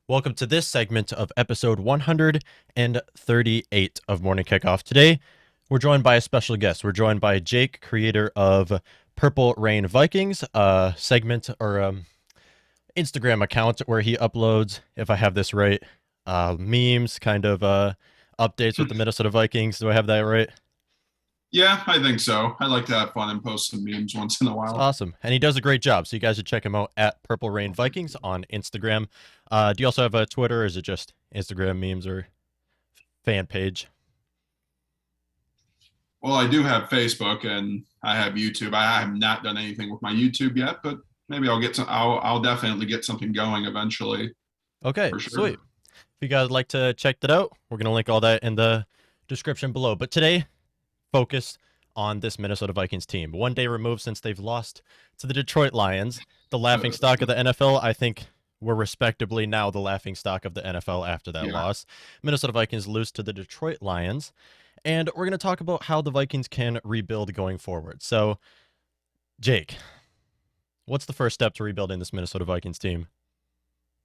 Welcome to this segment of episode 138 of Morning Kickoff. Today, we're joined by a special guest. We're joined by Jake, creator of Purple Rain Vikings, a segment or Instagram account where he uploads, if I have this right, memes, kind of updates with the Minnesota Vikings. Do I have that right? Yeah, I think so. I like to have fun and post some memes once in a It's while. awesome. And he does a great job. So you guys should check him out at Purple Rain Vikings on Instagram. Do you also have a Twitter, or is it just Instagram memes or fan page? Well, I do have Facebook and I have YouTube. I have not done anything with my YouTube yet, but maybe I'll get some. I'll definitely get something going eventually Okay, for sure. sweet. If you guys like to check that out, we're going to link all that in the description below. But today, focus on this Minnesota Vikings team. One day removed since they've lost to the Detroit Lions, the laughing Uh, stock of the NFL. I think we're respectably now the laughing stock of the NFL after that yeah. loss. Minnesota Vikings lose to the Detroit Lions. And we're going to talk about how the Vikings can rebuild going forward. So, Jake, what's the first step to rebuilding this Minnesota Vikings team?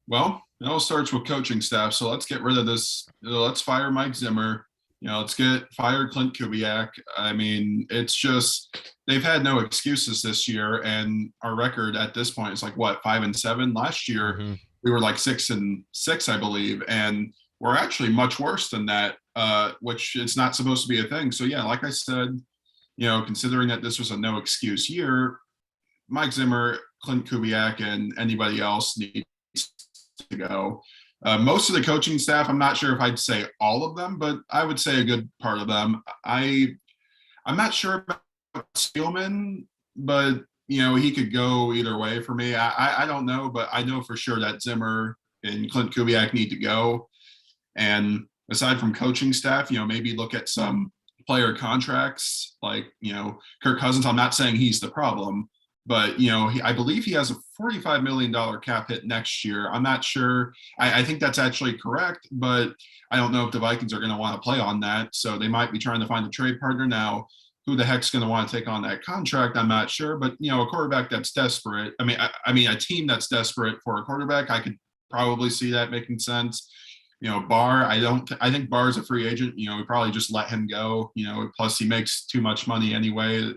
Well, it all starts with coaching staff. So let's get rid of this. Let's fire Mike Zimmer. Let's get fired Clint Kubiak. I mean, it's just they've had no excuses this year, and our record at this point is like what 5-7. Last year Mm-hmm. we were like 6-6, I believe, and we're actually much worse than that. Which it's not supposed to be a thing. So yeah, like I said, considering that this was a no excuse year, Mike Zimmer, Clint Kubiak, and anybody else needs to go. Most of the coaching staff, I'm not sure if I'd say all of them, but I would say a good part of them. I'm not sure about Spielman, but he could go either way for me. I don't know, but I know for sure that Zimmer and Clint Kubiak need to go. And aside from coaching staff, maybe look at some player contracts like Kirk Cousins. I'm not saying he's the problem, but I believe he has a $45 million cap hit next year. I'm not sure. I think that's actually correct, but I don't know if the Vikings are going to want to play on that. So they might be trying to find a trade partner now. Who the heck's going to want to take on that contract? I'm not sure. But a quarterback that's desperate. I mean, a team that's desperate for a quarterback. I could probably see that making sense. Barr, I don't. I think Barr's a free agent. We probably just let him go. Plus he makes too much money anyway,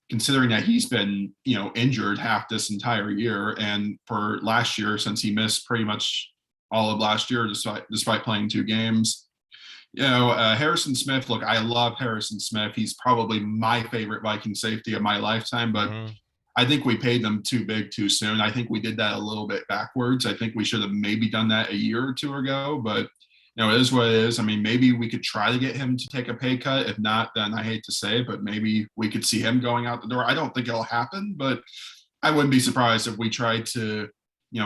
considering that he's been injured half this entire year, and for last year since he missed pretty much all of last year despite playing 2 games. Harrison Smith. Look, I love Harrison Smith. He's probably my favorite Viking safety of my lifetime, but Mm-hmm. I think we paid them too big too soon. I think we did that a little bit backwards. I think we should have maybe done that a year or two ago, but it is what it is. I mean, maybe we could try to get him to take a pay cut. If not, then I hate to say it, but maybe we could see him going out the door. I don't think it'll happen, but I wouldn't be surprised if we tried to,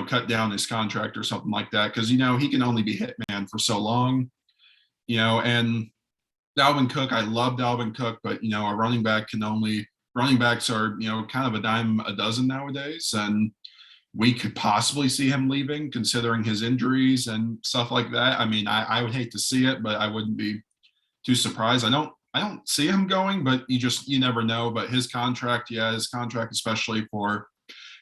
cut down his contract or something like that. Cause he can only be hitman for so long, and Dalvin Cook, I love Dalvin Cook, but a running backs are, kind of a dime a dozen nowadays. And we could possibly see him leaving considering his injuries and stuff like that. I mean, I would hate to see it, but I wouldn't be too surprised. I don't see him going, but you never know. But his contract, especially for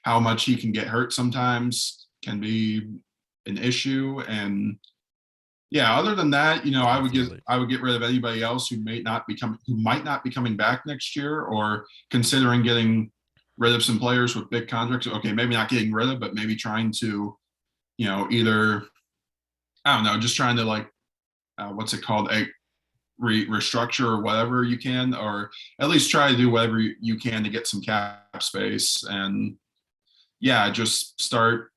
how much he can get hurt sometimes, can be an issue. And yeah, other than that, Absolutely. I would get rid of anybody else who might not be coming back next year, or considering getting rid of some players with big contracts. Okay, maybe not getting rid of, but maybe trying to, either I don't know, just trying to like what's it called, a restructure or whatever you can, or at least try to do whatever you can to get some cap space. And yeah, just start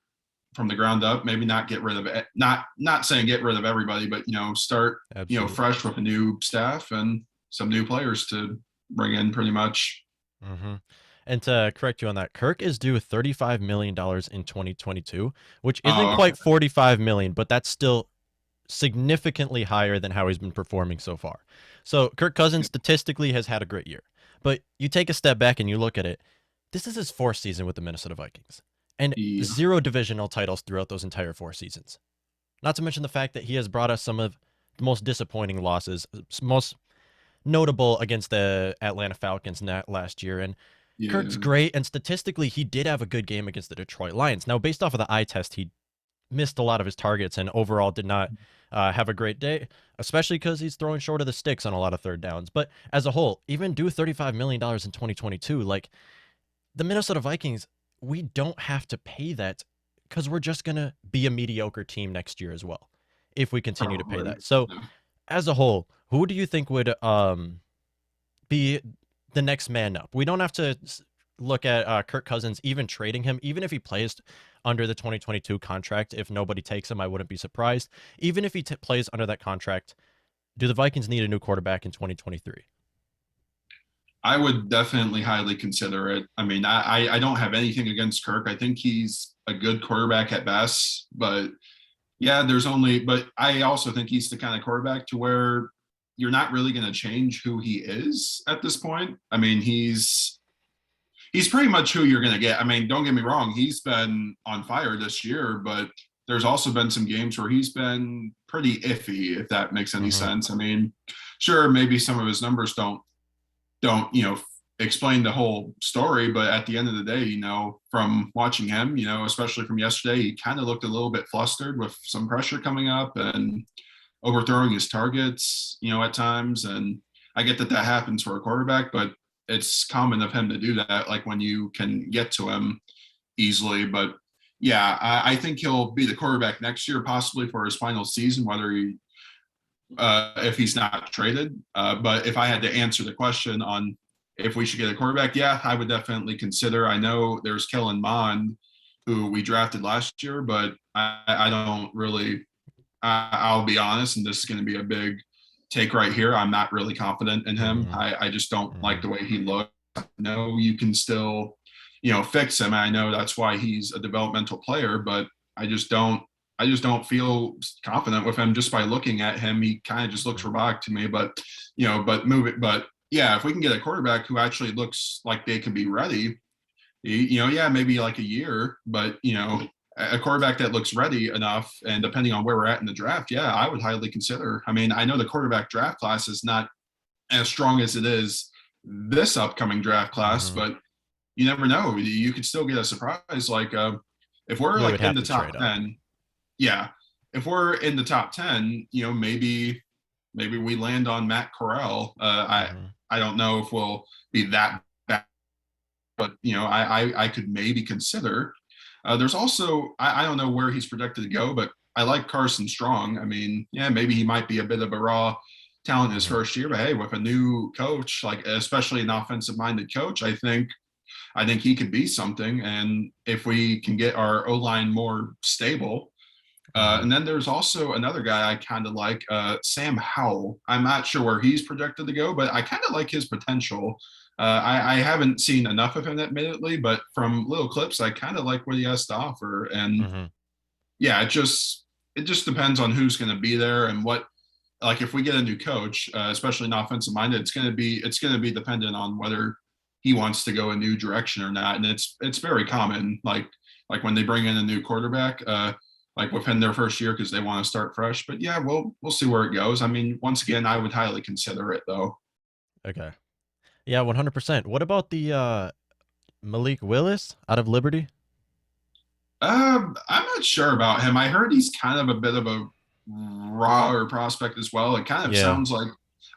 from the ground up. Maybe not get rid of it. Not saying get rid of everybody, but start Absolutely. fresh with a new staff and some new players to bring in pretty much. Mm-hmm. And to correct you on that, Kirk is due $35 million in 2022, which isn't Oh, okay. quite 45 million, but that's still significantly higher than how he's been performing so far. So Kirk Cousins statistically has had a great year. But you take a step back and you look at it, this is his fourth season with the Minnesota Vikings and Yeah. zero divisional titles throughout those entire 4 seasons. Not to mention the fact that he has brought us some of the most disappointing losses, most notable against the Atlanta Falcons last year. And Kirk's Yeah. great, and statistically, he did have a good game against the Detroit Lions. Now, based off of the eye test, he missed a lot of his targets and overall did not have a great day, especially because he's throwing short of the sticks on a lot of third downs. But as a whole, even do $35 million in 2022, like the Minnesota Vikings, we don't have to pay that because we're just going to be a mediocre team next year as well if we continue to pay Probably. that. So Yeah. as a whole, who do you think would be the next man up? We don't have to look at Kirk Cousins, even trading him, even if he plays under the 2022 contract. If nobody takes him, I wouldn't be surprised. Even if he plays under that contract, do the Vikings need a new quarterback in 2023? I would definitely highly consider it. I mean, I don't have anything against Kirk. I think he's a good quarterback at best, but yeah, but I also think he's the kind of quarterback to where you're not really going to change who he is at this point. I mean, he's pretty much who you're going to get. I mean, don't get me wrong, he's been on fire this year, but there's also been some games where he's been pretty iffy, if that makes any Mm-hmm. sense. I mean, sure, maybe some of his numbers don't explain the whole story, but at the end of the day, from watching him, especially from yesterday, he kind of looked a little bit flustered with some pressure coming up and overthrowing his targets, at times. And I get that that happens for a quarterback, but it's common of him to do that, like when you can get to him easily. But yeah, I think he'll be the quarterback next year, possibly for his final season, whether if he's not traded. But if I had to answer the question on if we should get a quarterback, yeah, I would definitely consider. I know there's Kellen Mond, who we drafted last year, but I don't really. I'll be honest, and this is going to be a big take right here. I'm not really confident in him. Mm-hmm. I just don't Mm-hmm. like the way he looks. I know you can still, fix him. I know that's why he's a developmental player, but I just don't. I just don't feel confident with him just by looking at him. He kind of just looks robotic to me. But but move it. But yeah, if we can get a quarterback who actually looks like they could be ready, yeah, maybe like a year, but a quarterback that looks ready enough, and depending on where we're at in the draft, yeah, I would highly consider. I mean, I know the quarterback draft class is not as strong as it is this upcoming draft class, Mm-hmm. but you never know. You could still get a surprise. Like if we're We would like in have the to trade top up. 10, yeah, if we're in the top 10, maybe we land on Matt Corral. Mm-hmm. I don't know if we'll be that bad, but I could maybe consider. There's also I don't know where he's projected to go, but I like Carson Strong. I mean, yeah, maybe he might be a bit of a raw talent his Mm-hmm. first year, but hey, with a new coach, like especially an offensive minded coach, I think he could be something. And if we can get our O line more stable, Mm-hmm. and then there's also another guy I kind of like, Sam Howell. I'm not sure where he's projected to go, but I kind of like his potential. I haven't seen enough of him, admittedly, but from little clips, I kind of like what he has to offer. And Mm-hmm. yeah, it just depends on who's going to be there and what. Like if we get a new coach, especially an offensive minded, it's going to be dependent on whether he wants to go a new direction or not. And it's very common, like when they bring in a new quarterback, like within their first year because they want to start fresh. But yeah, we'll see where it goes. I mean, once again, I would highly consider it though. Okay. Yeah, 100%. What about the Malik Willis out of Liberty? I'm not sure about him. I heard he's kind of a bit of a raw or prospect as well. It kind of Yeah. sounds like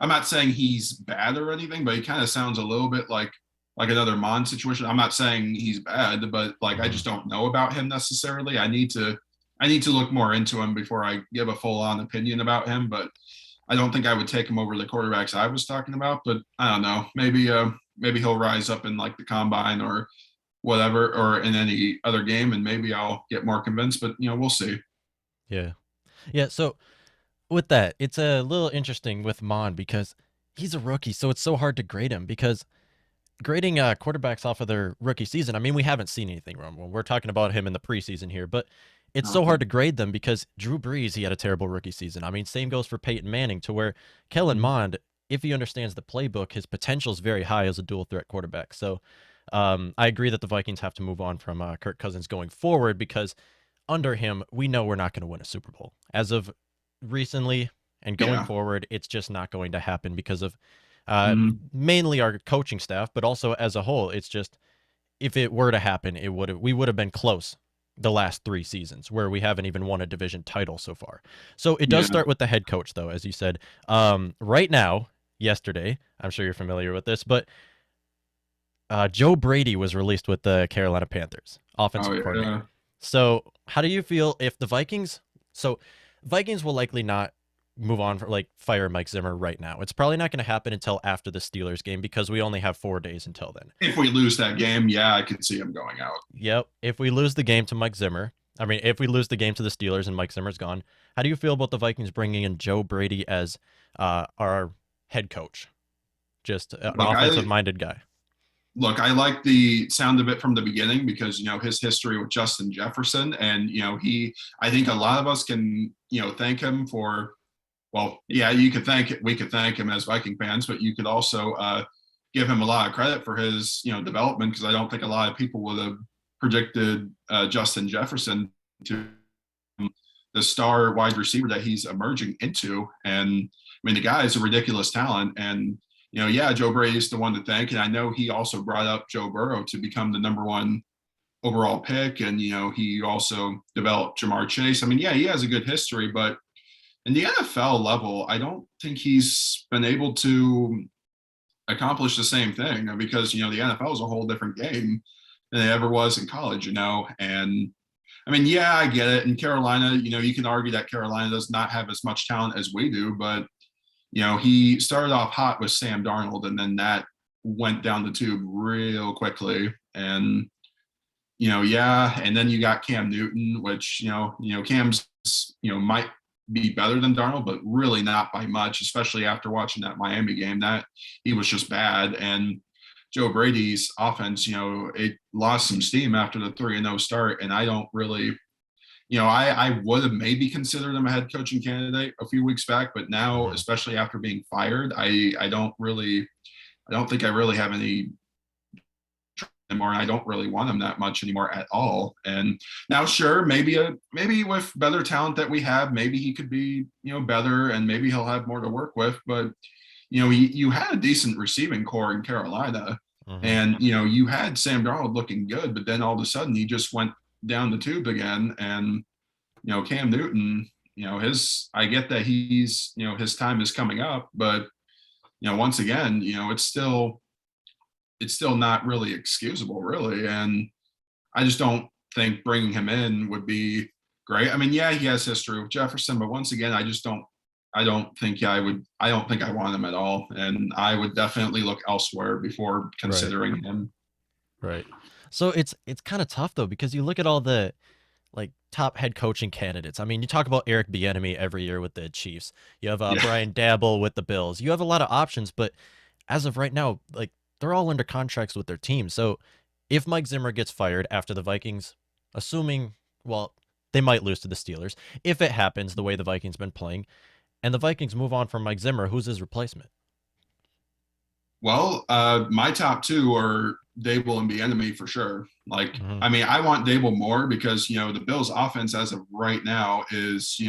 I'm not saying he's bad or anything, but he kind of sounds a little bit like another Mon situation. I'm not saying he's bad, but like I Mm-hmm. just don't know about him necessarily. I need to look more into him before I give a full on opinion about him. But I don't think I would take him over the quarterbacks I was talking about. But I don't know. Maybe he'll rise up in like the combine or whatever, or in any other game, and maybe I'll get more convinced. But we'll see. Yeah. Yeah. So with that, it's a little interesting with Mon because he's a rookie, so it's so hard to grade him because grading quarterbacks off of their rookie season, I mean, we haven't seen anything wrong. We're talking about him in the preseason here, but it's so hard to grade them because Drew Brees, he had a terrible rookie season. I mean, same goes for Peyton Manning, to where Kellen Mhm. Mond, if he understands the playbook, his potential is very high as a dual threat quarterback. So I agree that the Vikings have to move on from Kirk Cousins going forward because under him, we know we're not going to win a Super Bowl. As of recently and going Yeah. forward, it's just not going to happen because of uh, Mhm. mainly our coaching staff, but also as a whole. It's just if it were to happen, we would have been close the last 3 seasons where we haven't even won a division title so far. So it does Yeah. start with the head coach, though, as you said. Right now, yesterday, I'm sure you're familiar with this, but Joe Brady was released with the Carolina Panthers, Oh offensive yeah. coordinator. So how do you feel if the Vikings? So Vikings will likely not move on for like fire Mike Zimmer right now. It's probably not going to happen until after the Steelers game because we only have 4 days until then. If we lose that game, yeah, I could see him going out. Yep. If we lose the game to Mike Zimmer, I mean, if we lose the game to the Steelers and Mike Zimmer's gone, how do you feel about the Vikings bringing in Joe Brady as our head coach? Just an Look, offensive-minded guy. I like the sound of it from the beginning because his history with Justin Jefferson, and I think a lot of us can thank him for. Well, yeah, we could thank him as Viking fans, but you could also give him a lot of credit for his development, because I don't think a lot of people would have predicted Justin Jefferson to the star wide receiver that he's emerging into. And I mean, the guy is a ridiculous talent. And yeah, Joe Brady's the one to thank. And I know he also brought up Joe Burrow to become the #1 overall pick. And he also developed Jamar Chase. I mean, yeah, he has a good history, but in the NFL level, I don't think he's been able to accomplish the same thing, because the NFL is a whole different game than it ever was in college. And I mean, yeah, I get it. In Carolina, you can argue that Carolina does not have as much talent as we do, but he started off hot with Sam Darnold, and then that went down the tube real quickly. And yeah, and then you got Cam Newton, which Cam's might be better than Darnold, but really not by much, especially after watching that Miami game. That he was just bad. And Joe Brady's offense, it lost some steam after the 3-0 start. And I don't really, I would have maybe considered him a head coaching candidate a few weeks back, but now, especially after being fired, I don't think I really have any anymore. And I don't really want him that much anymore at all. And now, sure, maybe with better talent that we have, maybe he could be, better, and maybe he'll have more to work with. But, you had a decent receiving core in Carolina, and, you had Sam Darnold looking good, but then all of a sudden he just went down the tube again. And, Cam Newton, I get that he's, his time is coming up, but, once again, it's still not really excusable, really. And I just don't think bringing him in would be great. I mean, yeah, he has history with Jefferson, but once again, I don't think I want him at all. And I would definitely look elsewhere before considering him. Right. So it's kind of tough though, because you look at all the like top head coaching candidates. I mean, you talk about Eric Bieniemy every year with the Chiefs. You have Brian Daboll with the Bills. You have a lot of options, but as of right now, like they're all under contracts with their team. So if Mike Zimmer gets fired after the Vikings, assuming, well, they might lose to the Steelers, if it happens the way the Vikings been playing, and the Vikings move on from Mike Zimmer, who's his replacement? Well, my top two are Daboll and Bieniemy for sure. Like, I mean, I want Daboll more because the Bills' offense as of right now is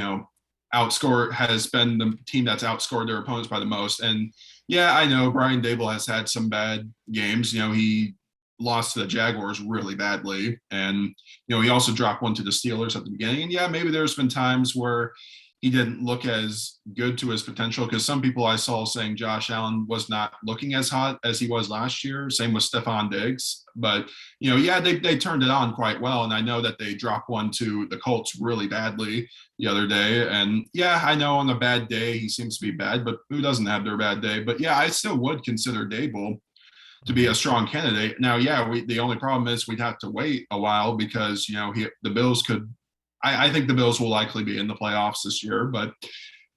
has been the team that's outscored their opponents by the most. And yeah, I know Brian Daboll has had some bad games. He lost to the Jaguars really badly, and he also dropped one to the Steelers at the beginning. And yeah, maybe there's been times where he didn't look as good to his potential, because some people I saw saying Josh Allen was not looking as hot as he was last year. Same with Stephon Diggs. But, yeah, they turned it on quite well. And I know that they dropped one to the Colts really badly the other day. And, yeah, I know on a bad day he seems to be bad, but who doesn't have their bad day? But, yeah, I still would consider Daboll to be a strong candidate. Now, yeah, the only problem is we'd have to wait a while because, the Bills could – I think the Bills will likely be in the playoffs this year, but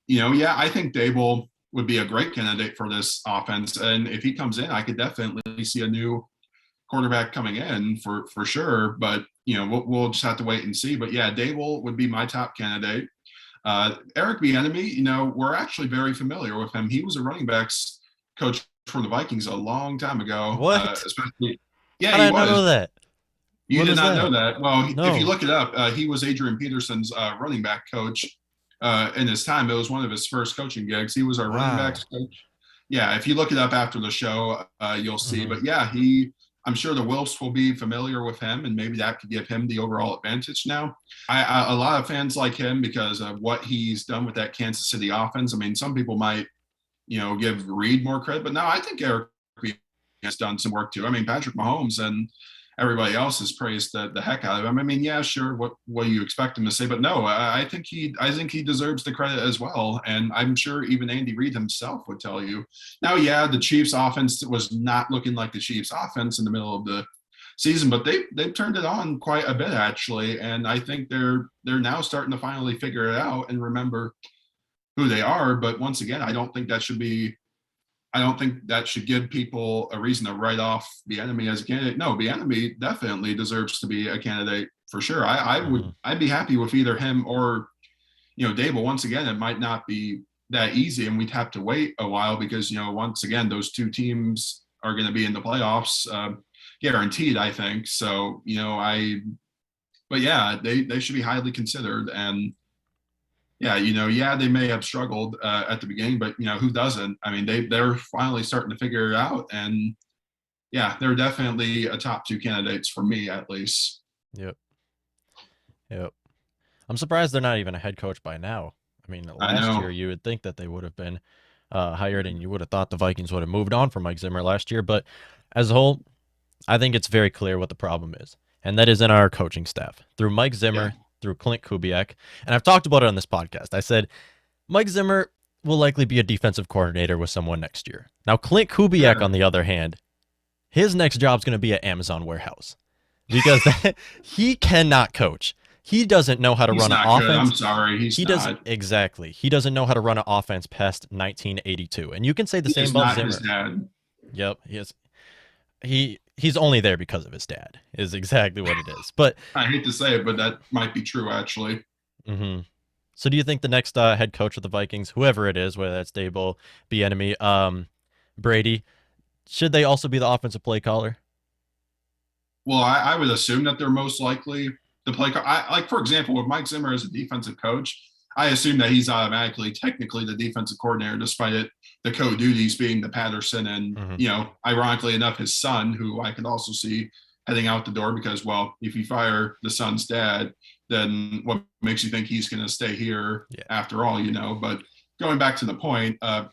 yeah, I think Daboll would be a great candidate for this offense. And if he comes in, I could definitely see a new quarterback coming in for sure. But we'll just have to wait and see. But yeah, Daboll would be my top candidate. Eric Bieniemy, we're actually very familiar with him. He was a running backs coach for the Vikings a long time ago. What? Yeah, How did I not know that? You did not know that. Well, No. If you look it up, he was Adrian Peterson's running back coach in his time. It was one of his first coaching gigs. He was our running backs coach. Yeah, if you look it up after the show, you'll see. But yeah, he I'm sure the Wilfs will be familiar with him, and maybe that could give him the overall advantage now. A lot of fans like him because of what he's done with that Kansas City offense. I mean, some people might, give Reed more credit, but no, I think Eric has done some work too. I mean, Patrick Mahomes and everybody else has praised the heck out of him. I mean, yeah, sure. What do you expect him to say? But no, I think he deserves the credit as well. And I'm sure even Andy Reid himself would tell you. Now, yeah, the Chiefs offense was not looking like the Chiefs offense in the middle of the season, but they've turned it on quite a bit actually. And I think they're now starting to finally figure it out and remember who they are. But once again, I don't think that should give people a reason to write off Bieniemy as a candidate. No, Bieniemy definitely deserves to be a candidate for sure. I'd be happy with either him or, Dable. Once again, it might not be that easy, and we'd have to wait a while because, once again, those two teams are going to be in the playoffs, guaranteed, I think. So, but yeah, they should be highly considered. And yeah, they may have struggled at the beginning, but who doesn't? I mean, they're finally starting to figure it out, and yeah, they're definitely a top two candidates for me, at least. Yep. I'm surprised they're not even a head coach by now. I mean, last year you would think that they would have been hired, and you would have thought the Vikings would have moved on from Mike Zimmer last year. But as a whole, I think it's very clear what the problem is, and that is in our coaching staff through Mike Zimmer. Yeah. Through Clint Kubiak. And I've talked about it on this podcast. I said, Mike Zimmer will likely be a defensive coordinator with someone next year. Now, Clint Kubiak, on the other hand, his next job is going to be at Amazon warehouse because he cannot coach. He doesn't know how to run an offense. Good. I'm sorry. He doesn't. Exactly. He doesn't know how to run an offense past 1982. And you can say the same about Zimmer. His dad. Yep. He is. He's only there because of his dad is exactly what it is. But I hate to say it, but that might be true actually. Mm-hmm. So do you think the next head coach of the Vikings, whoever it is, whether that's Dable, Bieniemy, Brady, should they also be the offensive play caller? Well, I would assume that they're most likely the play caller. Like, for example, with Mike Zimmer as a defensive coach, I assume that he's automatically technically the defensive coordinator, despite the co-duties being the Patterson and, ironically enough, his son, who I could also see heading out the door because, well, if you fire the son's dad, then what makes you think he's going to stay here after all, But going back to the point, I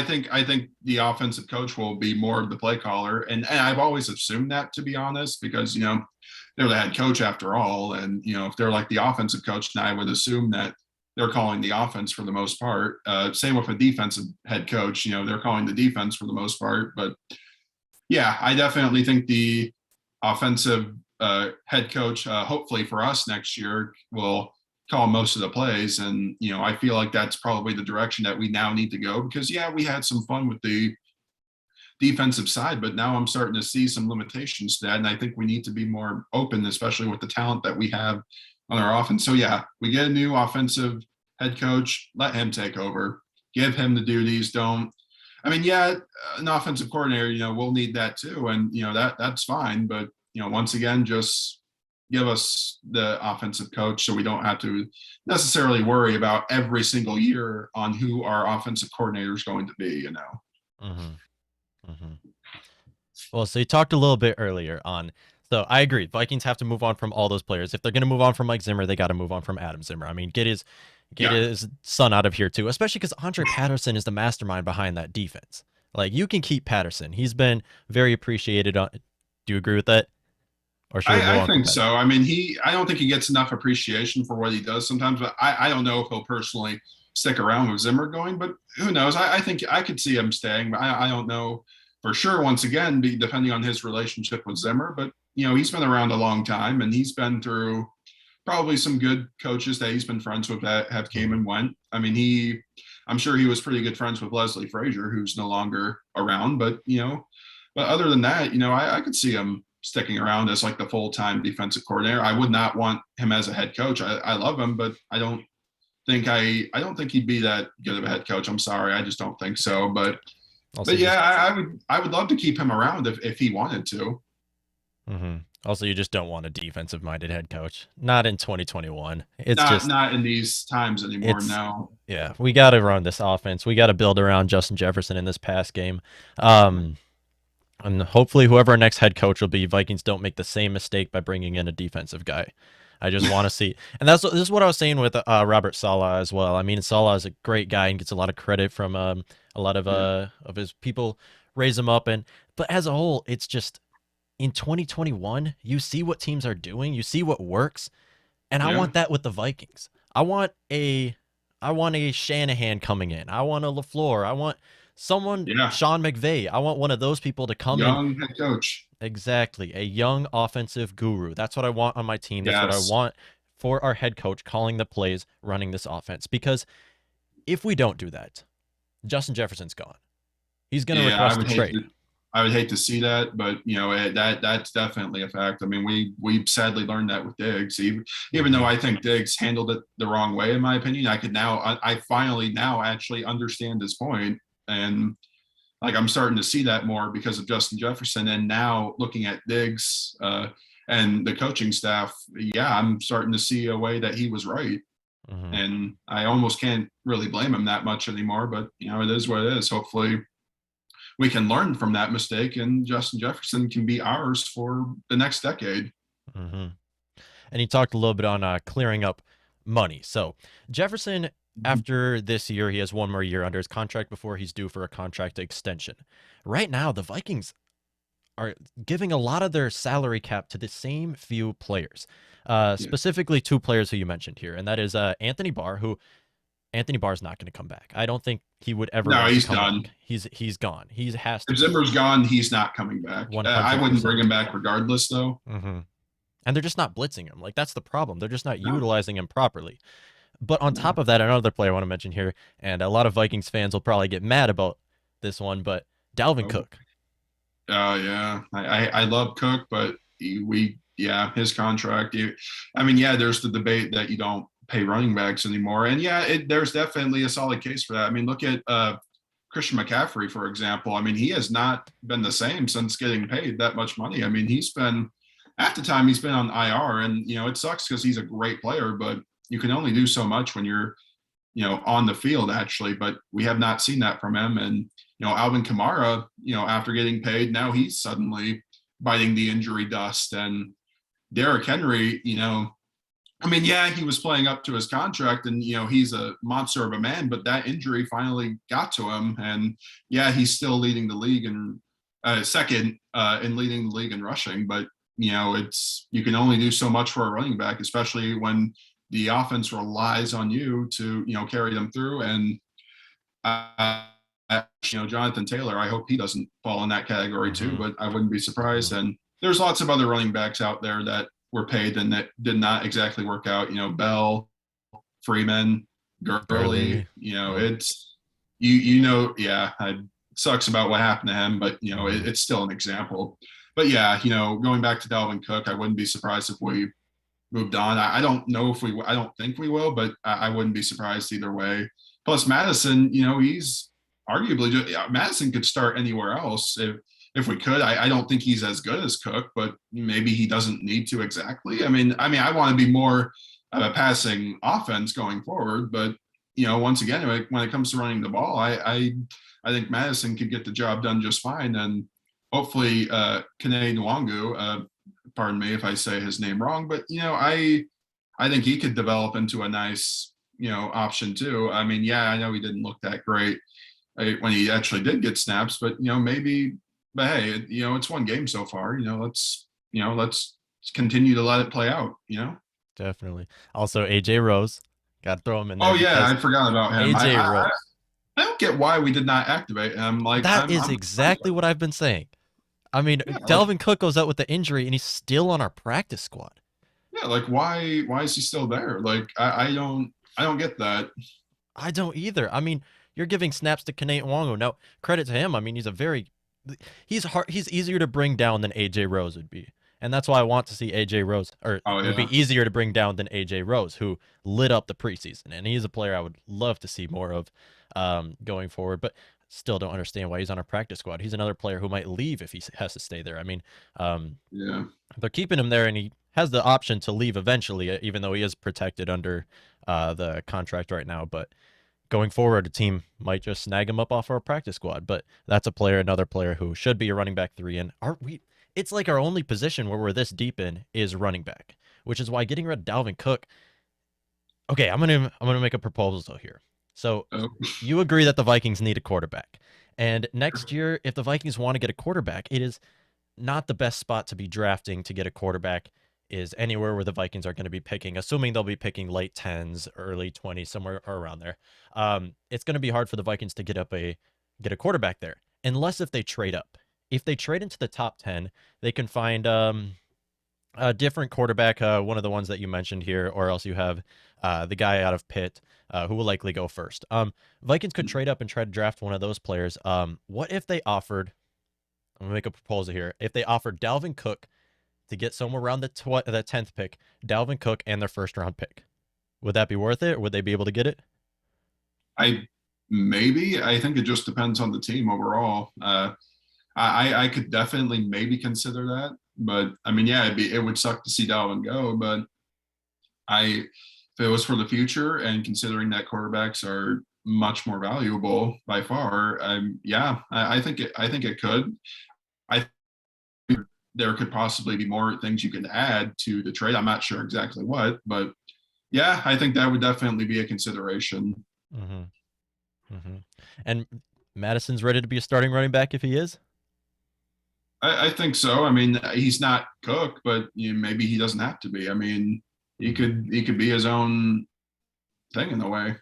think the offensive coach will be more of the play caller. And I've always assumed that, to be honest, because, they're the head coach after all. And, if they're like the offensive coach, then I would assume that they're calling the offense for the most part. Same with a defensive head coach, they're calling the defense for the most part. But yeah, I definitely think the offensive head coach, hopefully for us next year, will call most of the plays. And, I feel like that's probably the direction that we now need to go because, we had some fun with the defensive side, but now I'm starting to see some limitations to that. And I think we need to be more open, especially with the talent that we have on our offense. So we get a new offensive head coach, let him take over, give him the duties. An offensive coordinator, we'll need that too. And, that's fine. But, once again, just give us the offensive coach so we don't have to necessarily worry about every single year on who our offensive coordinator is going to be, Well, so you talked a little bit earlier on. So I agree. Vikings have to move on from all those players. If they're going to move on from Mike Zimmer, they got to move on from Adam Zimmer. I mean, get his son out of here too, especially because Andre Patterson is the mastermind behind that defense. Like, you can keep Patterson. He's been very appreciated. Do you agree with that? Or should I think so. I mean, I don't think he gets enough appreciation for what he does sometimes, but I don't know if he'll personally stick around with Zimmer going, but who knows? I think I could see him staying, but I don't know for sure, once again, depending on his relationship with Zimmer. But, he's been around a long time, and he's been through probably some good coaches that he's been friends with that have came and went. I mean, I'm sure he was pretty good friends with Leslie Frazier, who's no longer around. But, but other than that, I could see him sticking around as like the full-time defensive coordinator. I would not want him as a head coach. I love him, but I don't think he'd be that good of a head coach. I'm sorry. I just don't think so. But I would love to keep him around if he wanted to. Mm-hmm. Also, you just don't want a defensive-minded head coach. Not in 2021. It's not in these times anymore. No. Yeah, we got to run this offense. We got to build around Justin Jefferson in this pass game. And hopefully, whoever our next head coach will be, Vikings don't make the same mistake by bringing in a defensive guy. I just want to see, and this is what I was saying with Robert Saleh as well. I mean, Saleh is a great guy and gets a lot of credit from a lot Yeah. of his people raise him up, and but as a whole, it's just in 2021, you see what teams are doing, you see what works, and I Yeah. want that with the Vikings. I want a Shanahan coming in. I want a LaFleur. I want someone Yeah. Sean McVay. I want one of those people to come in. Young head coach. Exactly. A young offensive guru. That's what I want on my team. That's what I Yes. want for our head coach calling the plays, running this offense. Because if we don't do that, Justin Jefferson's gone. He's going to Yeah, request a trade. I would hate to see that, but that's definitely a fact. I mean, we sadly learned that with Diggs. Even though I think Diggs handled it the wrong way, in my opinion, I finally now actually understand his point, and like I'm starting to see that more because of Justin Jefferson, and now looking at Diggs and the coaching staff, yeah, I'm starting to see a way that he was right. Mm-hmm. And I almost can't really blame him that much anymore, but it is what it is. Hopefully we can learn from that mistake and Justin Jefferson can be ours for the next decade. Mm-hmm. And he talked a little bit on clearing up money. So Jefferson, after this year, he has one more year under his contract before he's due for a contract extension. Right now, the Vikings are giving a lot of their salary cap to the same few players, Yeah. specifically two players who you mentioned here, and that is Anthony Barr, who Anthony Barr's not going to come back. I don't think he would ever No, want to he's come done. back. He's gone. He has to If go. Zimmer's gone, he's not coming back. I wouldn't bring 100%. him back regardless, though. Mm-hmm. And they're just not blitzing him. Like, that's the problem. They're just not No, utilizing him properly. But on no. top of that, another player I want to mention here, and a lot of Vikings fans will probably get mad about this one, but Dalvin Oh, Cook. yeah. I love Cook, but his contract. I mean, yeah, there's the debate that you don't pay running backs anymore, and yeah, there's definitely a solid case for that. I mean, look at Christian McCaffrey, for example. I mean, he has not been the same since getting paid that much money. I mean, he's been half the time he's been on IR, and it sucks because he's a great player, but you can only do so much when you're on the field actually. But we have not seen that from him, and Alvin Kamara, after getting paid, now he's suddenly biting the injury dust, and Derrick Henry, I mean, yeah, he was playing up to his contract and, he's a monster of a man, but that injury finally got to him. And yeah, he's still leading the league and second in leading the league in rushing. But, you can only do so much for a running back, especially when the offense relies on you to, carry them through. And, Jonathan Taylor, I hope he doesn't fall in that category too, Mm-hmm. but I wouldn't be surprised. Mm-hmm. And there's lots of other running backs out there that were paid and that did not exactly work out. Bell, Freeman, Gurley. Gurley. Yeah. It's yeah, it sucks about what happened to him, but Mm-hmm. it's still an example. But yeah, going back to Dalvin Cook, I wouldn't be surprised if we moved on. I don't know if we. I don't think we will, but I wouldn't be surprised either way. Plus, Madison, he's arguably Madison could start anywhere else if we could. I don't think he's as good as Cook, but maybe he doesn't need to exactly. I want to be more of a passing offense going forward, but once again, when it comes to running the ball, I think Madison could get the job done just fine, and hopefully, Kene Nwangu, pardon me if I say his name wrong, but I think he could develop into a nice option too. I mean, yeah, I know he didn't look that great when he actually did get snaps, but maybe. But hey, it's one game so far. Let's continue to let it play out. Definitely. Also, AJ Rose. Got to throw him in there Oh yeah, because I forgot about him. AJ Rose. I don't get why we did not activate him. Like That is exactly what I've been saying. I mean, yeah, Dalvin Cook goes out with the injury and he's still on our practice squad. like why is he still there? Like I don't get that. I don't either. I mean, you're giving snaps to Kene Nwangu. Now, credit to him. I mean, he's easier to bring down than AJ Rose would be. And that's why I want to see AJ Rose, or Oh it would yeah. be easier to bring down than AJ Rose, who lit up the preseason. And he's a player I would love to see more of going forward, but still don't understand why he's on our practice squad. He's another player who might leave if he has to stay there. I mean, Yeah. they're keeping him there, and he has the option to leave eventually, even though he is protected under the contract right now. But going forward, a team might just snag him up off our practice squad. But that's another player who should be a running back 3. And it's like our only position where we're this deep in is running back, which is why getting rid of Dalvin Cook. Okay, I'm gonna make a proposal here. So Oh, you agree that the Vikings need a quarterback, and next year, if the Vikings want to get a quarterback, it is not the best spot to be drafting to get a quarterback is anywhere where the Vikings are going to be picking, assuming they'll be picking late 10s, early 20s, somewhere around there. It's going to be hard for the Vikings to get a quarterback there, unless if they trade up. If they trade into the top 10, they can find a different quarterback, one of the ones that you mentioned here, or else you have the guy out of Pitt, who will likely go first. Vikings could trade up and try to draft one of those players. What if they offered? I'm gonna make a proposal here. If they offered Dalvin Cook to get somewhere around the 10th pick, Dalvin Cook and their first round pick, would that be worth it? Or would they be able to get it? I I think it just depends on the team overall. I could definitely maybe consider that, but I mean, yeah, it would suck to see Dalvin go, but if it was for the future and considering that quarterbacks are much more valuable by far, yeah, I think it could. I think there could possibly be more things you could add to the trade. I'm not sure exactly what, but yeah, I think that would definitely be a consideration. Mm-hmm. Mm-hmm. And Madison's ready to be a starting running back if he is. I think so. I mean, he's not Cook, but maybe he doesn't have to be. I mean, he could be his own thing in a way.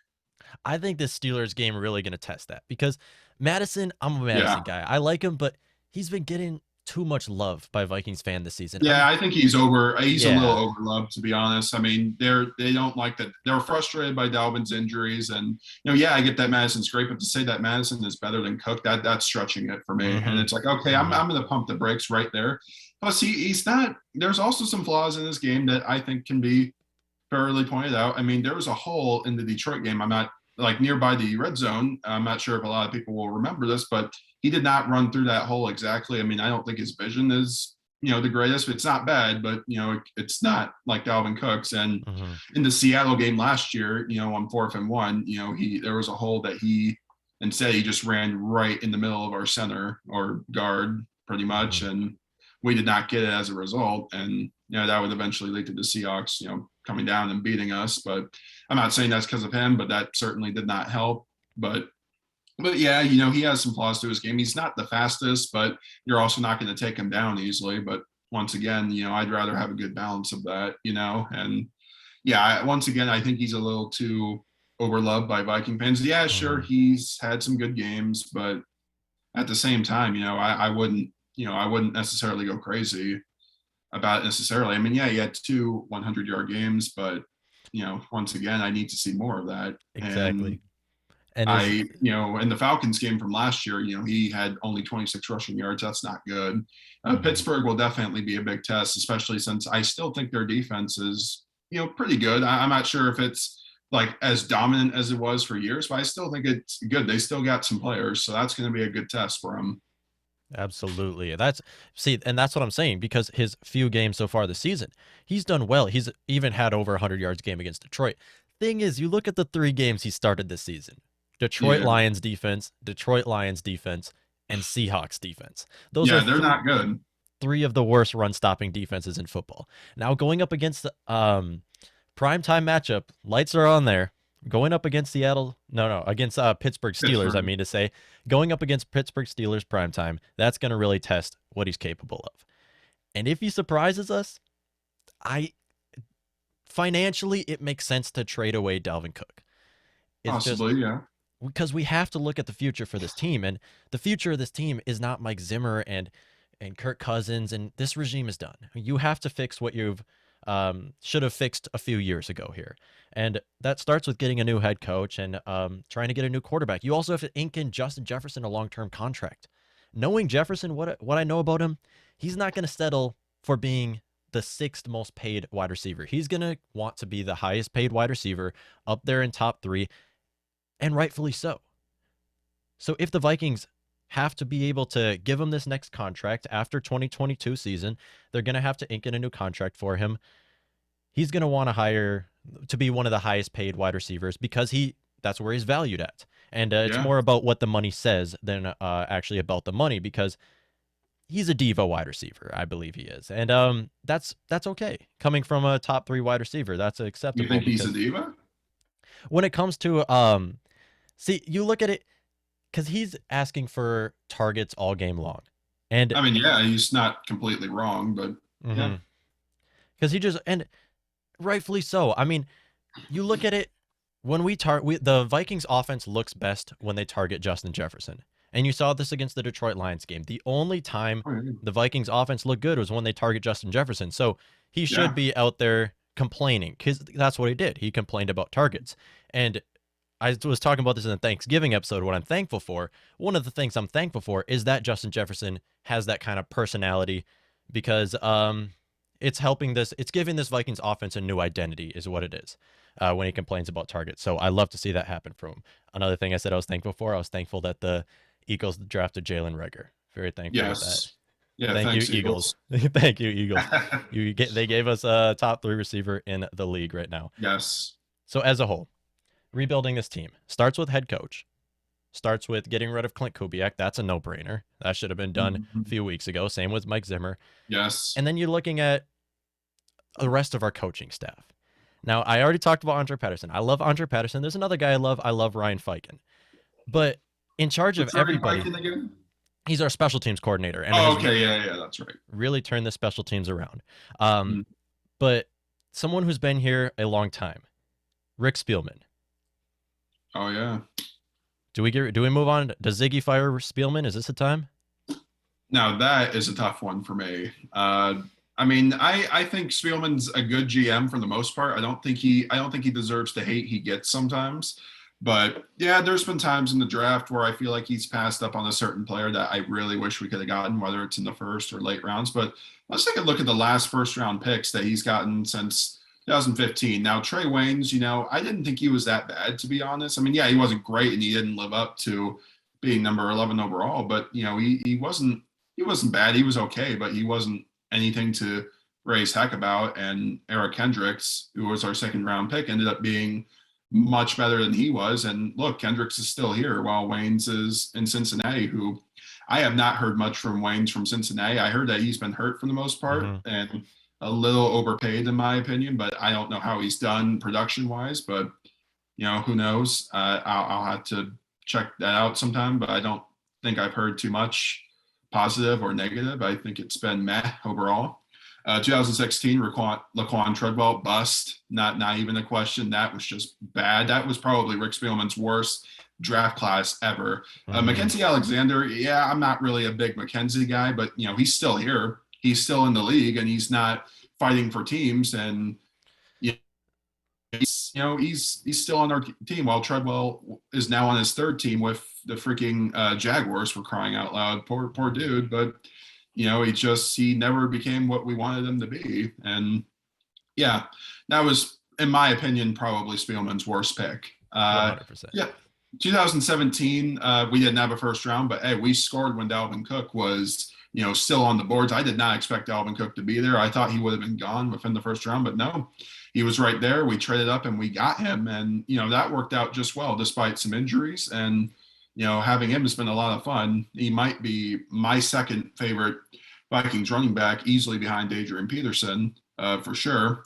I think this Steelers game really going to test that because Madison, I'm a Yeah. Madison guy. I like him, but he's been getting too much love by Vikings fan this season. Yeah, I think he's over. He's a little Yeah. overloved, to be honest. I mean, they don't like that. They're frustrated by Dalvin's injuries, and yeah, I get that Madison's great, but to say that Madison is better than Cook, that's stretching it for me. And Mm-hmm. it's like, okay, Mm-hmm. I'm going to pump the brakes right there. Plus, he's not. There's also some flaws in this game that I think can be fairly pointed out. I mean, there was a hole in the Detroit game. I'm not like nearby the red zone. I'm not sure if a lot of people will remember this, but he did not run through that hole exactly. I mean, I don't think his vision is, the greatest. It's not bad, but it's not like Dalvin Cook's. And Mm-hmm. in the Seattle game last year, on 4th and 1, there was a hole that instead he just ran right in the middle of our center or guard pretty much, Mm-hmm. and we did not get it as a result. And that would eventually lead to the Seahawks, coming down and beating us. But I'm not saying that's because of him, but that certainly did not help. But yeah, he has some flaws to his game. He's not the fastest, but you're also not going to take him down easily. But once again, I'd rather have a good balance of that, and yeah, once again, I think he's a little too overloved by Viking fans. Yeah, sure, Mm-hmm. he's had some good games, but at the same time, I wouldn't, I wouldn't necessarily go crazy about it necessarily. I mean, yeah, he had 2 100-yard games, but once again, I need to see more of that. And Exactly. And is in the Falcons game from last year, he had only 26 rushing yards. That's not good. mm-hmm. Pittsburgh will definitely be a big test, especially since I still think their defense is, pretty good. I'm not sure if it's like as dominant as it was for years, but I still think it's good. They still got some players, so that's going to be a good test for them. Absolutely. And that's what I'm saying because his few games so far this season, he's done well. He's even had over 100 yards game against Detroit. Thing is, you look at the 3 games he started this season. Detroit Yeah. Lions defense, and Seahawks defense. Those Yeah, are they're not good. 3 of the worst run-stopping defenses in football. Now going up against the primetime matchup, lights are on there. Going up against against Pittsburgh Steelers, I Pittsburgh. mean to say, going up against Pittsburgh Steelers primetime, that's going to really test what he's capable of. And if he surprises us, financially, it makes sense to trade away Dalvin Cook. It's just Possibly, yeah. because we have to look at the future for this team, and the future of this team is not Mike Zimmer and Kirk Cousins, and this regime is done. You have to fix what you've should have fixed a few years ago here, and that starts with getting a new head coach and trying to get a new quarterback. You also have to ink in Justin Jefferson a long-term contract. Knowing Jefferson, what I know about him, he's not going to settle for being the 6th most paid wide receiver. He's going to want to be the highest paid wide receiver up there in top 3, and rightfully so. So if the Vikings have to be able to give him this next contract after 2022 season, they're going to have to ink in a new contract for him. He's going to want to hire to be one of the highest paid wide receivers because that's where he's valued at. And it's Yeah. more about what the money says than actually about the money, because he's a diva wide receiver. I believe he is. And that's okay. Coming from a top 3 wide receiver, that's You acceptable, think he's a because diva? when it comes to see, you look at it, because he's asking for targets all game long. And I mean, yeah, he's not completely wrong, but yeah. because he just, and rightfully so. I mean, you look at it, when the Vikings offense looks best when they target Justin Jefferson. And you saw this against the Detroit Lions game. The only time the Vikings offense looked good was when they target Justin Jefferson. So he should Yeah. be out there complaining, because that's what he did. He complained about targets. And I was talking about this in the Thanksgiving episode. What I'm thankful for, one of the things I'm thankful for, is that Justin Jefferson has that kind of personality, because it's giving this Vikings offense a new identity, is what it is, when he complains about targets. So I love to see that happen from him. Another thing I said I was thankful that the Eagles drafted Jalen Reagor. Very thankful with that. Yes. Yeah. Thank Thanks, you, Eagles. Thank you, Eagles. They gave us a top 3 receiver in the league right now. Yes. So as a whole, rebuilding this team starts with head coach, starts with getting rid of Clint Kubiak. That's a no-brainer. That should have been done a few weeks ago. Same with Mike Zimmer. Yes. And then you're looking at the rest of our coaching staff. Now, I already talked about Andre Patterson. I love Andre Patterson. There's another guy I love. I love Ryan Fiken. But in charge of everybody, he's our special teams coordinator. And okay. Yeah, that's right. Really turned the special teams around. But someone who's been here a long time, Rick Spielman. Oh, yeah. Do we move on? Does Ziggy fire Spielman? Is this the time? Now, that is a tough one for me. I mean, I think Spielman's a good GM for the most part. I don't think he deserves the hate he gets sometimes. But yeah, there's been times in the draft where I feel like he's passed up on a certain player that I really wish we could have gotten, whether it's in the first or late rounds. But let's take a look at the last first round picks that he's gotten since 2015. Now, Trey Waynes, I didn't think he was that bad, to be honest. I mean, yeah, he wasn't great and he didn't live up to being number 11 overall, but he wasn't bad. He was okay, but he wasn't anything to raise heck about. And Eric Kendricks, who was our second round pick, ended up being much better than he was. And look, Kendricks is still here while Waynes is in Cincinnati, who I have not heard much from Waynes from Cincinnati. I heard that he's been hurt for the most part and a little overpaid in my opinion, but I don't know how he's done production wise, but who knows? I'll have to check that out sometime, but I don't think I've heard too much positive or negative. I think it's been meh overall. 2016, Laquan Treadwell bust. Not even a question. That was just bad. That was probably Rick Spielman's worst draft class ever. Mackenzie Alexander, yeah, I'm not really a big Mackenzie guy, but he's still here. He's still in the league, and he's not fighting for teams. And he's still on our team. While Treadwell is now on his third team with the freaking Jaguars, for crying out loud. Poor dude, but. He never became what we wanted him to be. And yeah, that was, in my opinion, probably Spielman's worst pick. 100%. Yeah. 2017, we didn't have a first round, but hey, we scored when Dalvin Cook was, still on the boards. I did not expect Dalvin Cook to be there. I thought he would have been gone within the first round, but no, he was right there. We traded up and we got him. And, that worked out just well, despite some injuries. And, having him has been a lot of fun. He might be my second favorite Vikings running back, easily behind Adrian Peterson, for sure.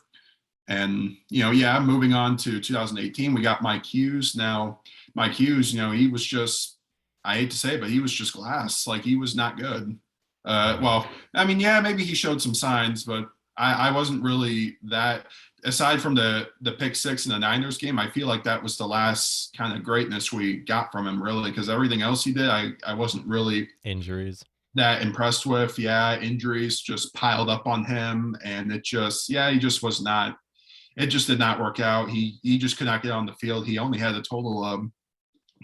And, moving on to 2018, we got Mike Hughes. Now, Mike Hughes, he was just, I hate to say it, but he was just glass. Like, he was not good. Well, I mean, yeah, maybe he showed some signs, but I wasn't really that. Aside from the pick six in the Niners game, I feel like that was the last kind of greatness we got from him, really, because everything else he did, I wasn't really injuries that impressed with. Yeah, injuries just piled up on him, and he just was not. It just did not work out. He just could not get on the field. He only had a total of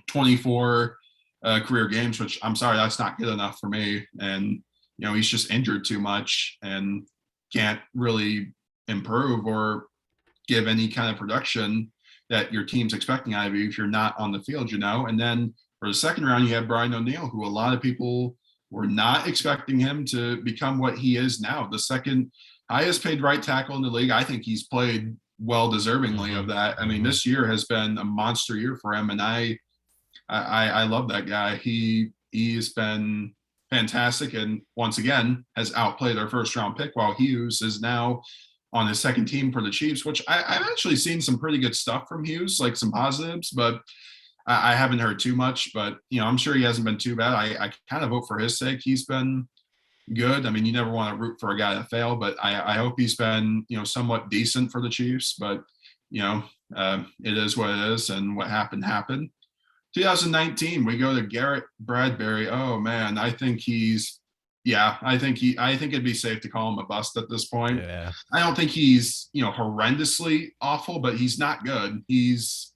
24 career games, which I'm sorry, that's not good enough for me. And he's just injured too much and can't really improve or give any kind of production that your team's expecting out of you if you're not on the field, And then for the second round, you have Brian O'Neill, who a lot of people were not expecting him to become what he is now, the second highest paid right tackle in the league. I think he's played well deservingly of that. I mean, this year has been a monster year for him, and I love that guy. He's been fantastic, and once again has outplayed our first round pick. While Hughes is now on his second team for the Chiefs, which I've actually seen some pretty good stuff from Hughes, like some positives, but I haven't heard too much. But I'm sure he hasn't been too bad. I kind of hope for his sake he's been good. I mean, you never want to root for a guy to fail, but I hope he's been somewhat decent for the Chiefs. But it is what it is, and what happened happened. 2019, we go to Garrett Bradbury. Oh man, I think I think it'd be safe to call him a bust at this point. Yeah. I don't think he's horrendously awful, but he's not good. He's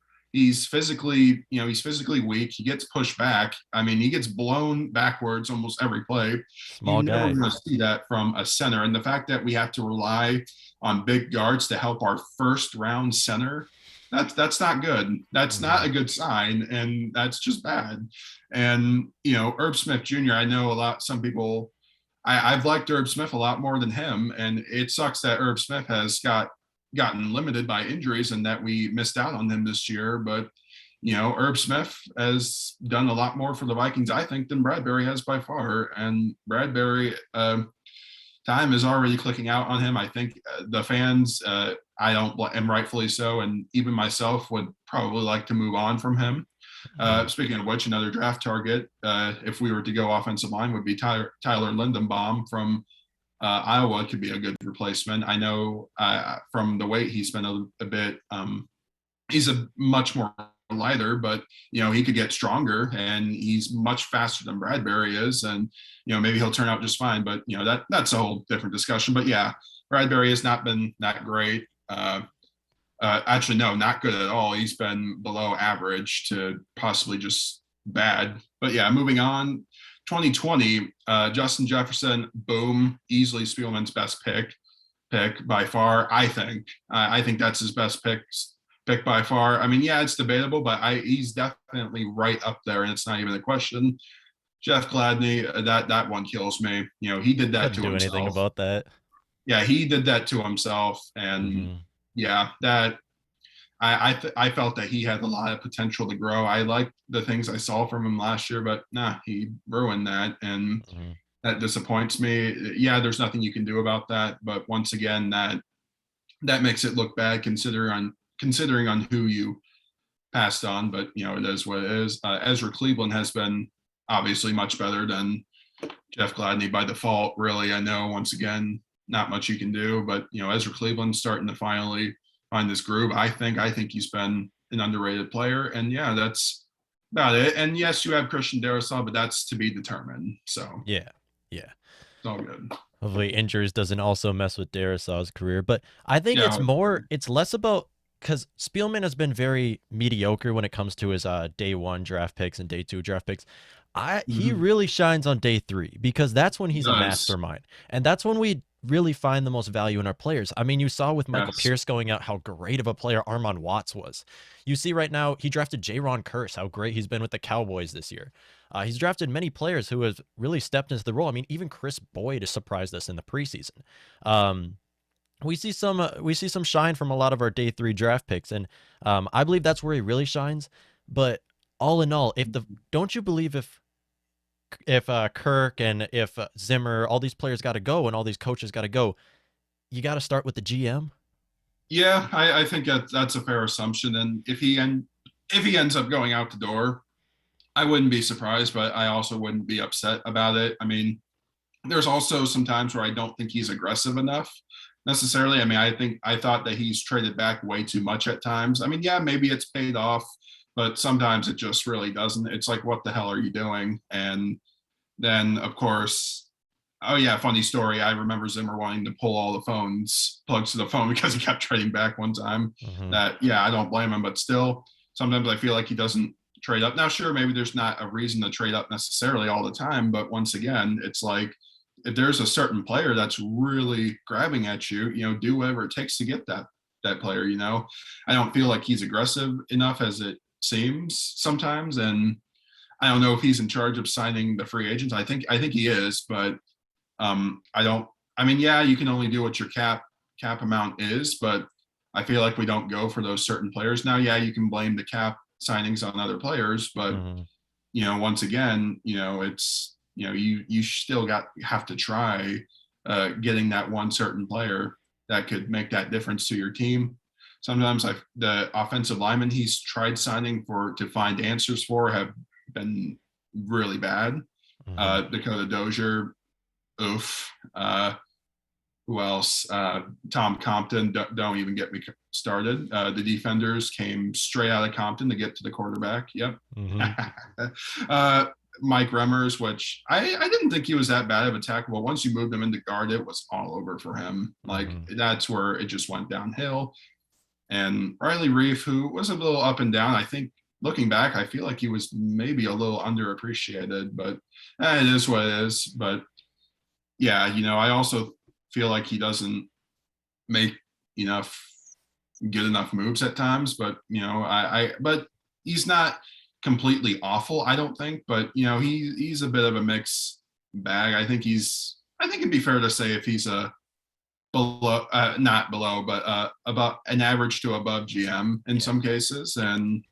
physically weak. He gets pushed back. I mean, he gets blown backwards almost every play. Small guy. You're never going to see that from a center. And the fact that we have to rely on big guards to help our first round center, that's not good. That's not a good sign, and that's just bad. And Herb Smith Jr., I know some people, I've liked Herb Smith a lot more than him, and it sucks that Herb Smith has gotten limited by injuries and that we missed out on him this year. But Herb Smith has done a lot more for the Vikings, I think, than Bradbury has by far. And Bradbury, time is already clicking out on him. I think the fans, and rightfully so, and even myself would probably like to move on from him. Speaking of which, another draft target, if we were to go offensive line, would be Tyler Lindenbaum from Iowa. Could be a good replacement. I know from the weight he's been a bit, he's a much more lighter, but he could get stronger, and he's much faster than Bradbury is, and maybe he'll turn out just fine. But that's a whole different discussion. But yeah, Bradbury has not been that great. Actually, no, not good at all. He's been below average to possibly just bad. But yeah, moving on. 2020, Justin Jefferson, boom, easily Spielman's best pick by far. I think that's his best pick by far. I mean, yeah, it's debatable, but he's definitely right up there, and it's not even a question. Jeff Gladney, that one kills me. He did that to himself. Couldn't do anything about that. Yeah, he did that to himself, and yeah, that I felt that he had a lot of potential to grow. I liked the things I saw from him last year, but he ruined that, and that disappoints me. Yeah, there's nothing you can do about that, but once again, that makes it look bad considering on who you passed on. But it is what it is. Ezra Cleveland has been obviously much better than Jeff Gladney by default. Really, I know once again, not much you can do, but Ezra Cleveland's starting to finally find this groove. I think he's been an underrated player, and yeah, that's about it. And yes, you have Christian Darrisaw, but that's to be determined. So yeah, it's all good. Hopefully, injuries doesn't also mess with Darrisaw's career, but I think it's less about, because Spielman has been very mediocre when it comes to his day 1 draft picks and day 2 draft picks. He really shines on day 3, because that's when he's a mastermind, and that's when we really find the most value in our players. I mean, you saw with Michael Pierce going out how great of a player Armon Watts was. You see right now, he drafted Jaron Kearse, how great he's been with the Cowboys this year. He's drafted many players who have really stepped into the role. I mean, even Chris Boyd has surprised us in the preseason. We see some shine from a lot of our day 3 draft picks, and I believe that's where he really shines. But all in all, don't you believe if Kirk and if Zimmer, all these players got to go and all these coaches got to go, you got to start with the GM? Yeah, I think that's a fair assumption. And if he ends up going out the door, I wouldn't be surprised, but I also wouldn't be upset about it. I mean, there's also some times where I don't think he's aggressive enough necessarily. I mean, I thought that he's traded back way too much at times. I mean, yeah, maybe it's paid off, but sometimes it just really doesn't. It's like, what the hell are you doing? And then, of course, oh yeah, funny story. I remember Zimmer wanting to pull all the plugs to the phone because he kept trading back one time. That, yeah, I don't blame him, but still, sometimes I feel like he doesn't trade up. Now, sure, maybe there's not a reason to trade up necessarily all the time, but once again, it's like, if there's a certain player that's really grabbing at you, do whatever it takes to get that player. I don't feel like he's aggressive enough as it seems sometimes, and I don't know if he's in charge of signing the free agents. I think he is, but I mean, yeah, you can only do what your cap amount is, but I feel like we don't go for those certain players. Now, yeah, you can blame the cap signings on other players, but Mm-hmm. once again, it's you still have to try getting that one certain player that could make that difference to your team. Sometimes the offensive linemen he's tried signing to find answers for have been really bad. Mm-hmm. Dakota Dozier, oof. Who else? Tom Compton. Don't even get me started. The defenders came straight out of Compton to get to the quarterback. Yep. Mm-hmm. Mike Remmers, which I didn't think he was that bad of a tackle, but once you moved him into guard, it was all over for him. Like Mm-hmm. that's where it just went downhill. And Riley Reef, who was a little up and down, I think looking back, I feel like he was maybe a little underappreciated, but it is what it is. But yeah, I also feel like he doesn't make enough good enough moves at times, but but he's not completely awful, I don't think, but he's a bit of a mixed bag. I think it'd be fair to say if he's a below not below, but about an average to above GM in some cases. And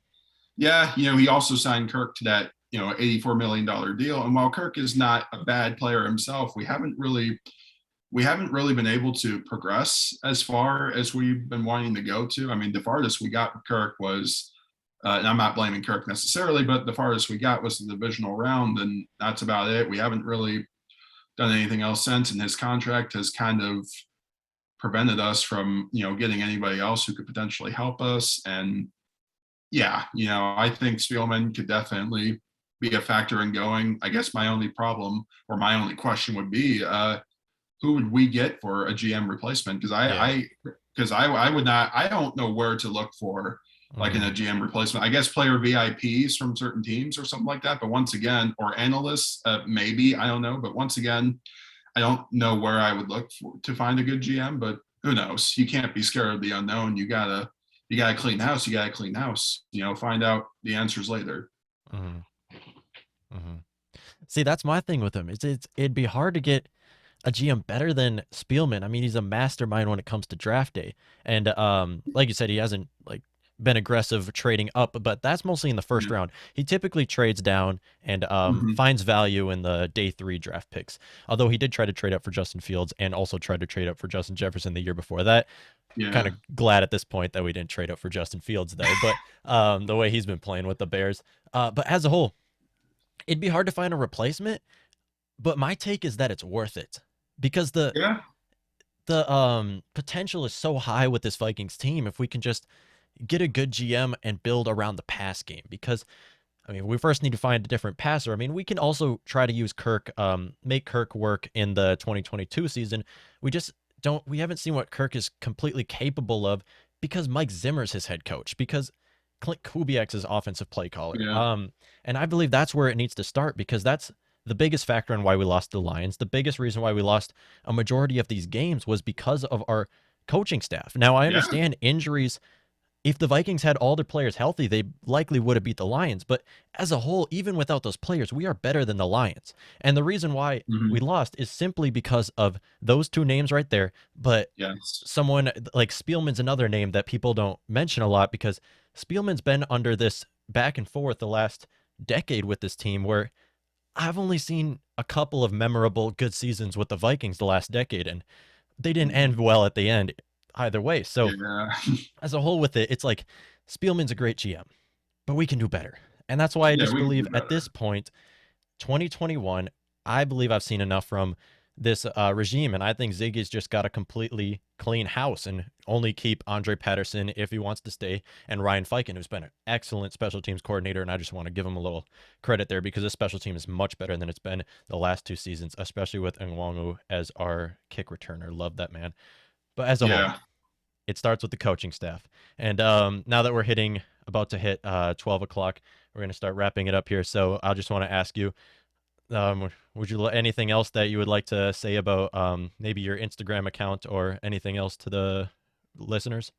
yeah, he also signed Kirk to that $84 million deal. And while Kirk is not a bad player himself, we haven't really been able to progress as far as we've been wanting to go to. I mean, the farthest we got with Kirk was, and I'm not blaming Kirk necessarily, but the farthest we got was the divisional round, and that's about it. We haven't really done anything else since, and his contract has kind of prevented us from, getting anybody else who could potentially help us. And yeah, I think Spielman could definitely be a factor in going. I guess my only problem or my only question would be, who would we get for a GM replacement? Because Yeah. I would not. I don't know where to look for like in Mm-hmm. a GM replacement. I guess player VIPs from certain teams or something like that. But once again, or analysts, maybe I don't know. But once again, I don't know where I would look to find a good GM. But who knows? You can't be scared of the unknown. You gotta clean house. You gotta clean house. Find out the answers later. Mm-hmm. Mm-hmm. See, that's my thing with him. It'd be hard to get a GM better than Spielman. I mean, he's a mastermind when it comes to draft day, and like you said, he hasn't like been aggressive trading up, but that's mostly in the first Yeah. round. He typically trades down and Mm-hmm. finds value in the day 3 draft picks. Although he did try to trade up for Justin Fields and also tried to trade up for Justin Jefferson the year before that. Kind Yeah. of glad at this point that we didn't trade up for Justin Fields though, but the way he's been playing with the Bears. But as a whole, it'd be hard to find a replacement. But my take is that it's worth it because Yeah. the potential is so high with this Vikings team if we can just get a good GM and build around the pass game. Because I mean, we first need to find a different passer. I mean, we can also try to use Kirk, make Kirk work in the 2022 season. We just don't. We haven't seen what Kirk is completely capable of because Mike Zimmer's his head coach. Because Clint Kubiak's his offensive play caller. Yeah. And I believe that's where it needs to start because that's the biggest factor in why we lost the Lions. The biggest reason why we lost a majority of these games was because of our coaching staff. Now I Yeah. understand injuries. If the Vikings had all their players healthy, they likely would have beat the Lions. But as a whole, even without those players, we are better than the Lions. And the reason why we Mm-hmm. lost is simply because of those two names right there. But Yes. someone like Spielman's another name that people don't mention a lot because Spielman's been under this back and forth the last decade with this team where I've only seen a couple of memorable good seasons with the Vikings the last decade, and they didn't end well at the end either way. So Yeah. as a whole with it, it's like Spielman's a great GM, but we can do better. And that's why I Yeah, just we can believe do at this better. point, 2021, I believe I've seen enough from this regime, and I think Ziggy's just got to completely clean house and only keep Andre Patterson if he wants to stay, and Ryan Fiken, who's been an excellent special teams coordinator, and I just want to give him a little credit there because this special team is much better than it's been the last 2 seasons, especially with Nwangu as our kick returner. Love that man. But as a whole, Yeah. it starts with the coaching staff. And now that we're about to hit 12 o'clock, we're going to start wrapping it up here. So I just want to ask you, would you anything else that you would like to say about maybe your Instagram account or anything else to the listeners?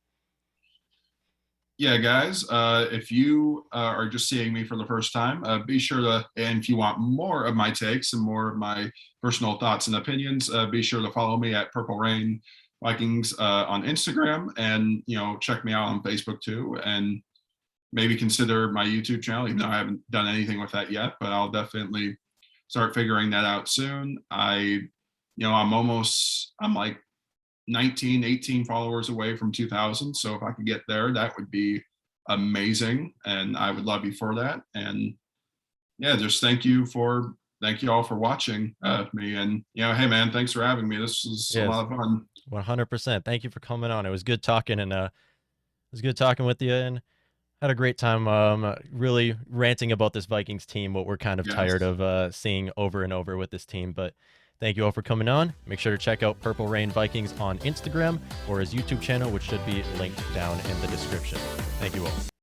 Yeah, guys, if you are just seeing me for the first time, be sure to, and if you want more of my takes and more of my personal thoughts and opinions, be sure to follow me at Purple Rain Vikings on Instagram, and check me out on Facebook too, and maybe consider my YouTube channel, even though I haven't done anything with that yet, but I'll definitely start figuring that out soon. I'm like 19, 18 followers away from 2,000. So if I could get there, that would be amazing. And I would love you for that. And yeah, just thank you all for watching me. And, hey man, thanks for having me. This was a lot of fun. 100%. Thank you for coming on. It was good talking, and it was good talking with you, and had a great time really ranting about this Vikings team, what we're kind of tired of seeing over and over with this team. But thank you all for coming on. Make sure to check out Purple Rain Vikings on Instagram or his YouTube channel, which should be linked down in the description. Thank you all.